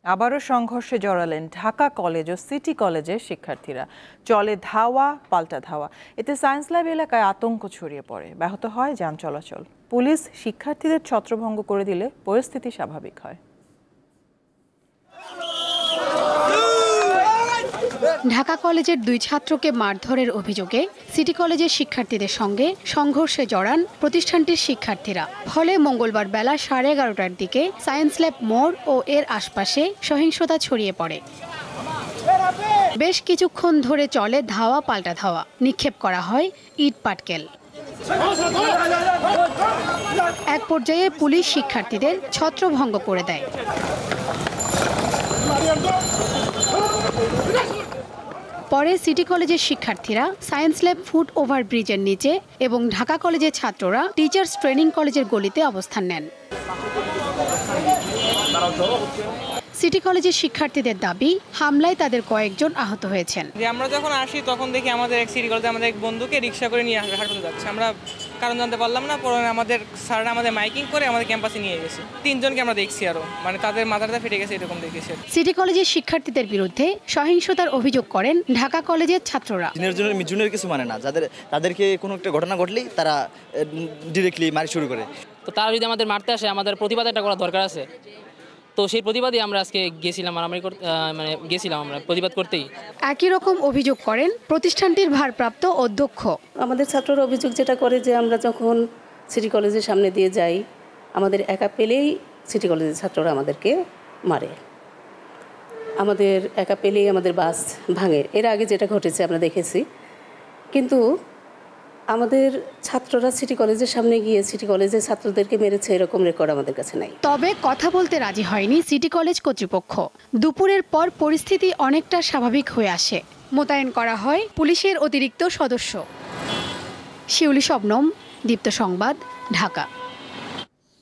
আবারও সংঘর্ষে জড়ালেন ঢাকা কলেজ ও সিটি কলেজের শিক্ষার্থীরা। চলে ধাওয়া পাল্টা ধাওয়া। এতে সায়েন্স ল্যাব এলাকায় আতঙ্ক ছড়িয়ে পড়ে, ব্যাহত হয় যান চলাচল। পুলিশ শিক্ষার্থীদের ছত্রভঙ্গ করে দিলে পরিস্থিতি স্বাভাবিক হয়। ঢাকা কলেজের 2 ছাত্রকে মারধরের অভিযোগে সিটি কলেজের শিক্ষার্থীদের সঙ্গে সংঘর্ষে জড়ান প্রতিষ্ঠানটির শিক্ষার্থীরা। ফলে মঙ্গলবার বেলা 11:30টার দিকে সায়েন্স ল্যাব মোড় ও এর আশপাশে সহিংসতা ছড়িয়ে পড়ে। বেশ কিছুক্ষণ ধরে চলে ধাওয়া পাল্টা ধাওয়া, নিক্ষেপ করা হয় ইট পাটকেল। এক পর্যায়ে পুলিশ শিক্ষার্থীদের ছত্রভঙ্গ করে দেয়। পরে সিটি কলেজের শিক্ষার্থীরা সায়েন্স ল্যাব ফুট ওভার ব্রিজের নিচে এবং ঢাকা কলেজের ছাত্ররা টিচার্স ট্রেনিং কলেজের গলিতে অবস্থান নেন। সিটি কলেজের শিক্ষার্থীদের দাবি, হামলায় তাদের কয়েকজন আহত হয়েছেন। আমরা যখন আসি তখন দেখি আমাদের এক সিটি কলেজে আমাদের এক বন্ধুকে রিক্সা করে নিয়ে হাসপাতালে যাচ্ছে। আমরা কারণ জানতে পারলাম না, পরে আমাদের স্যাররা আমাদের মাইকিং করে আমাদের ক্যাম্পাসে নিয়ে গেছে। 3 জনকে আমরা দেখছি, আরো মানে তাদের মাথাটা ফেটে গেছে এরকম দেখেছে। সিটি কলেজের শিক্ষার্থীদের বিরুদ্ধে সহিংসতার অভিযোগ করেন ঢাকা কলেজের ছাত্ররা। জুনিয়র কিছু মানে না, তাদেরকে কোনো একটা ঘটনা ঘটলেই তারা ডিরেক্টলি মারি শুরু করে। তো তারা যদি আমাদের মারতে আসে, আমাদের প্রতিবাদ একটা করার দরকার আছে। তো সেই প্রতিবাদই আমরা আজকে গেছিলাম, আমরা প্রতিবাদ করতেই। একই রকম অভিযোগ করেন প্রতিষ্ঠানটির ভারপ্রাপ্ত অধ্যক্ষ। আমাদের ছাত্ররা অভিযোগ যেটা করে যে আমরা যখন সিটি কলেজের সামনে দিয়ে যাই, আমাদের একা পেলেই সিটি কলেজের ছাত্ররা আমাদেরকে মারে, আমাদের একা পেলেই আমাদের বাস ভাঙে। এর আগে যেটা ঘটেছে আমরা দেখেছি, কিন্তু আমাদের ছাত্ররা সিটি কলেজের সামনে গিয়ে সিটি কলেজের ছাত্রদেরকে মেরেছে এরকম রেকর্ড আমাদের কাছে নাই। তবে কথা বলতে রাজি হয়নি সিটি কলেজ কর্তৃপক্ষ। দুপুরের পর পরিস্থিতি অনেকটা স্বাভাবিক হয়ে আসে। মোতায়েন করা হয় পুলিশের অতিরিক্ত সদস্য। শিউলি শবনম, দীপ্ত সংবাদ, ঢাকা।